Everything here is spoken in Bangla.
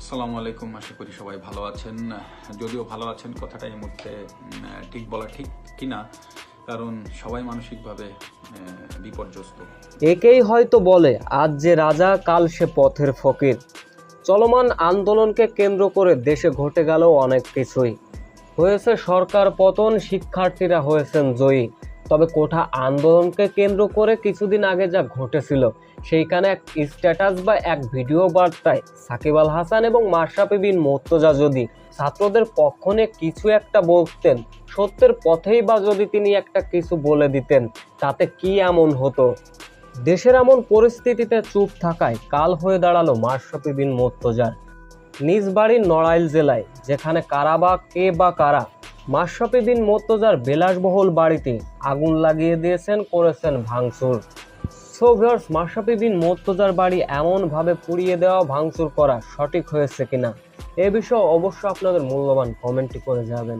আসসালামু আলাইকুম, আশা করি সবাই ভালো আছেন। যদিও ভালো আছেন কথাটা এই মুহূর্তে ঠিক বলা ঠিক কিনা, কারণ সবাই মানসিকভাবে বিপর্যস্ত। একেই হয়তো বলে আজ যে রাজা কাল সে পথের ফকির। চলমান আন্দোলনকে কেন্দ্র করে দেশে ঘটে গেল অনেক কিছুই। হয়েছে সরকার পতন, শিক্ষার্থীরা হয়েছেন জয়ী। তবে কোঠা আন্দোলনকে কেন্দ্র করে কিছুদিন আগে যা ঘটেছিল, সেইখানে এক স্ট্যাটাস বা এক ভিডিও বার্তায় সাকিব আল হাসান এবং মাশরাফি বিন মুর্তজা যদি ছাত্রদের পক্ষ নিয়ে কিছু একটা বলতেন, সত্যের পথেই বা যদি তিনি একটা কিছু বলে দিতেন, তাতে কি এমন হতো? দেশের এমন পরিস্থিতিতে চুপ থাকায় কাল হয়ে দাঁড়ালো মাশরাফি বিন মুর্তজার। নিজ বাড়ির নড়াইল জেলায়, যেখানে কারা বা কে বা কারা মাশরাফি বিন মুর্তজার বিলাসবহুল বাড়িতে আগুন লাগিয়ে দিয়েছেন, করেছেন ভাঙচুর। সো ভিউয়ার্স, মাশরাফি বিন মুর্তজার বাড়ি এমনভাবে পুড়িয়ে দেওয়া, ভাঙচুর করা সঠিক হয়েছে কিনা, এ বিষয়ে অবশ্যই আপনাদের মূল্যবান কমেন্টটি করে যাবেন।